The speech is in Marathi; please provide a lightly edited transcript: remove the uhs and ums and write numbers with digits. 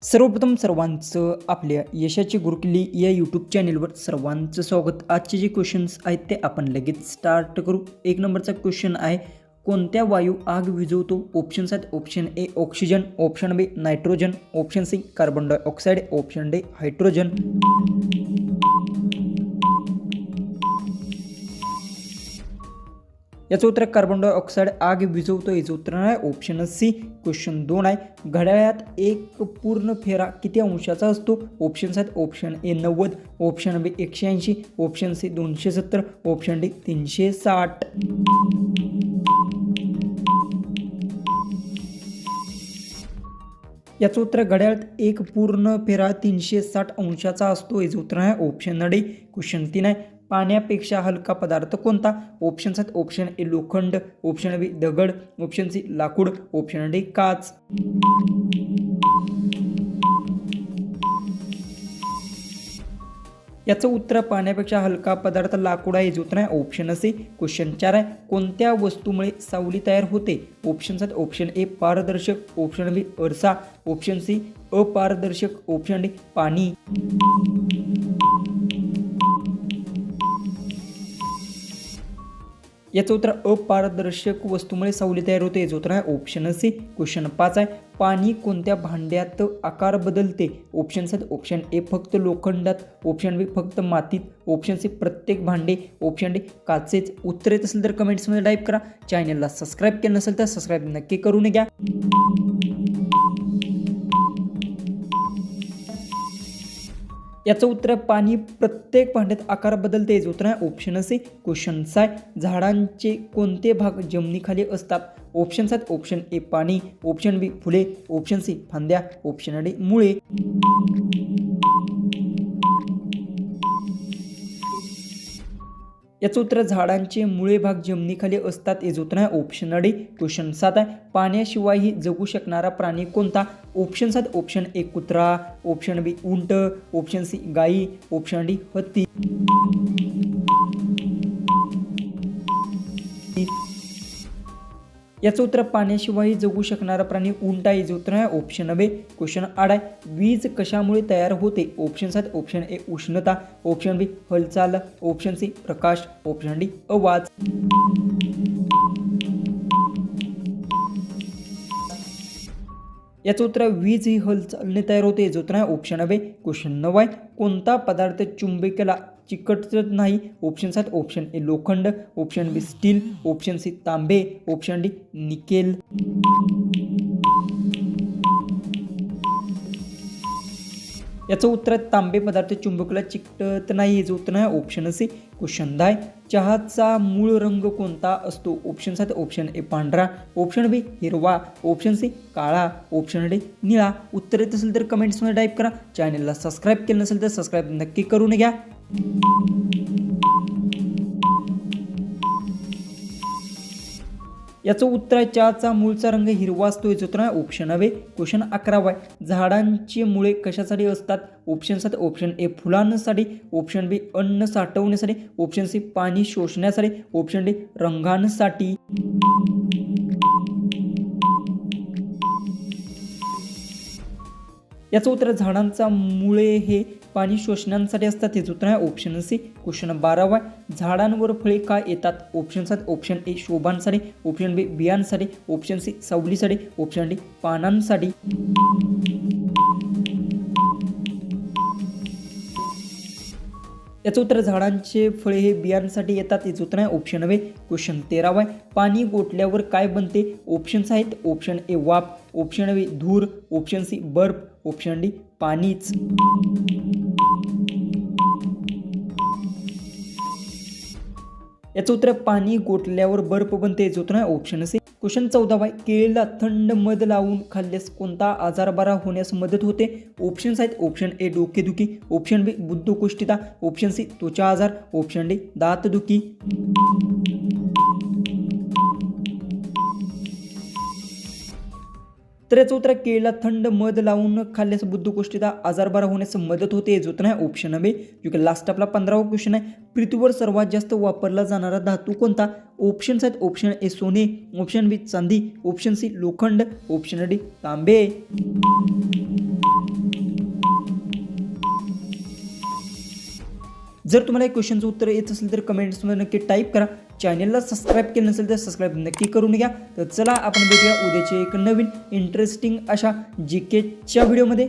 सर्वप्रथम सर्वांचं आपल्या यशाची गुरुकिल्ली या यूट्यूब चॅनेलवर सर्वांचं स्वागत। आजचे जे क्वेश्चन्स आहेत ते आपण लगेच स्टार्ट करू। एक नंबरचा क्वेश्चन आहे, कोणत्या वायू आग विझवतो? ऑप्शन्स आहेत, option A oxygen, option B nitrogen, option C carbon dioxide, option D hydrogen. याचं उत्तर कार्बन डायऑक्साईड आग विझवतो, याचं उत्तर आहे ऑप्शन सी। क्वेश्चन 2 आहे, घड्याळात एक पूर्ण फेरा किती अंशाचा असतो? ऑप्शन्स आहेत, option A 90, option B 180, option C 270, option D 360। याचं उत्तर घड्याळात एक पूर्ण फेरा 360 अंशाचा असतो, याचं उत्तर आहे ऑप्शन डी। क्वेश्चन 3 आहे, पाण्यापेक्षा हलका पदार्थ कोणता? ऑप्शन्स आहेत, ऑप्शन ए लोखंड, ऑप्शन बी दगड, ऑप्शन सी लाकूड, ऑप्शन डी काच। याचं उत्तर पाण्यापेक्षा हलका पदार्थ लाकूड आहे, याचं उत्तर आहे ऑप्शन सी। क्वेश्चन 4 आहे, कोणत्या वस्तूमुळे सावली तयार होते? ऑप्शन्स आहेत, ऑप्शन ए पारदर्शक, ऑप्शन बी आरसा, ऑप्शन सी अपारदर्शक, ऑप्शन डी पाणी। याचं उत्तर अपारदर्शक वस्तूमुळे सावली तयार होते, याचं उत्तर आहे ऑप्शन सी। क्वेश्चन 5 आहे, पाणी कोणत्या भांड्यात आकार बदलते? ऑप्शन्स आहेत, ऑप्शन ए फक्त लोखंडात, ऑप्शन बी फक्त मातीत, ऑप्शन सी प्रत्येक भांडे, ऑप्शन डी काचेच। उत्तर येत असेल तर कमेंट्समध्ये टाईप करा। चॅनलला सबस्क्राईब केलं नसेल तर सबस्क्राईब नक्की करून घ्या। याचं उत्तर पाणी प्रत्येक भांड्यात आकार बदलते, याचं उत्तर आहे ऑप्शन सी। क्वेश्चन 6, झाडांचे कोणते भाग जमिनीखाली असतात? ऑप्शन्स आहेत, ऑप्शन ए पाणी, ऑप्शन बी फुले, ऑप्शन सी फांद्या, ऑप्शन डी मुळे। याचं उत्तर झाडांचे मुळे भाग जमिनीखाली असतात, याचं उत्तर आहे ऑप्शन डी। क्वेश्चन 7 आहे, पाण्याशिवायही जगू शकणारा प्राणी कोणता? ऑप्शन्स आहेत, ऑप्शन ए कुत्रा, ऑप्शन बी उंट, ऑप्शन सी गाई, ऑप्शन डी हत्ती। याचं उत्तर पाण्याशिवाय जगू शकणारा प्राणी उंट आहे, याचं उत्तर आहे ऑप्शन बी। क्वेश्चन 8 आहे, वीज कशामुळे तयार होते? ऑप्शन्स आहेत, ऑप्शन ए उष्णता, ऑप्शन बी हालचाल, ऑप्शन सी प्रकाश, ऑप्शन डी आवाज। याचं उत्तर वीज ही हालचालने तयार होते, याचं उत्तर आहे ऑप्शन बी। क्वेश्चन 9 आहे, कोणता पदार्थ चुंबकीला चिकटत नाही? ऑप्शन्स आहेत, ऑप्शन ए लोखंड, ऑप्शन बी स्टील, ऑप्शन सी तांबे, ऑप्शन डी निकेल। याचं उत्तर तांबे पदार्थ चुंबकीला चिकटत नाही, याचं उत्तर आहे ऑप्शन सी। क्वेश्चन 10, चहाचा मूळ रंग कोणता असतो? ऑप्शन्स आहेत, ऑप्शन ए पांढरा, ऑप्शन बी हिरवा, ऑप्शन सी काळा, ऑप्शन डी निळा। उत्तर येत असेल तर कमेंट्समध्ये टाईप करा। चॅनलला सबस्क्राईब केलं नसेल तर सबस्क्राईब नक्की करून घ्या। याचं उत्तर आहे, चहाचा मूळचा रंग हिरवा असतो, याचं उत्तर आहे ऑप्शन बी। क्वेश्चन 11 आहे, झाडांची मुळे कशासाठी असतात? ऑप्शन्स आहेत, ऑप्शन ए फुलांसाठी, ऑप्शन बी अन्न साठवण्यासाठी, ऑप्शन सी पाणी शोषण्यासाठी, ऑप्शन डी रंगांसाठी। याचं उत्तर झाडांचा मुळे हे पाणी शोषण्यासाठी असतात, याचं उत्तर आहे ऑप्शन सी। क्वेश्चन 12 आहे, झाडांवर फळे का येतात? ऑप्शन्स आहेत, ऑप्शन ए शोभांसाठी, ऑप्शन बी बियांसाठी, ऑप्शन सी सावलीसाठी, ऑप्शन डी पानांसाठी। याचं उत्तर झाडांचे फळे हे बियांसाठी येतात, याचं उत्तर आहे ऑप्शन बी। क्वेश्चन 13 आहे, पाणी गोठल्यावर काय बनते? ऑप्शन्स आहेत, ऑप्शन ए वाफ, ऑप्शन बी धूर, ऑप्शन सी बर्फ, ऑप्शन डी पाणीच। याचं उत्तर पाणी गोठल्यावर बर्फ बनते, याचं उत्तर आहे ऑप्शन सी। क्वेश्चन 14 आहे, केळीला थंड मध लावून खाल्ल्यास कोणता आजार बरा होण्यास मदत होते? ऑप्शन्स आहेत, ऑप्शन ए डोकेदुखी, ऑप्शन बी बद्धकोष्ठता, ऑप्शन सी त्वचा आजार, ऑप्शन डी दातदुखी। तर याचं उत्तर केळीला थंड मध लावून खाल्ल्यास बद्धकोष्ठता आजार बरा होण्यास मदत होते. याचं उत्तर आहे ऑप्शन बी. जो की लास्ट आपला 15वा क्वेश्चन आहे. पृथ्वीवर सर्वात जास्त वापरला जाणारा धातू कोणता? ऑप्शन्स आहेत. ऑप्शन ए सोने, ऑप्शन बी चांदी, ऑप्शन सी लोखंड, ऑप्शन डी तांबे. जर तुम्हाला या क्वेश्चनचं उत्तर येत असेल तर कमेंट्समध्ये नक्की टाईप करा. चॅनलला सबस्क्राईब केलं नसेल तर सबस्क्राईब नक्की करून घ्या. तर चला आपण भेटूया उद्याचे एक नवीन इंटरेस्टिंग अशा GKच्या व्हिडिओमध्ये.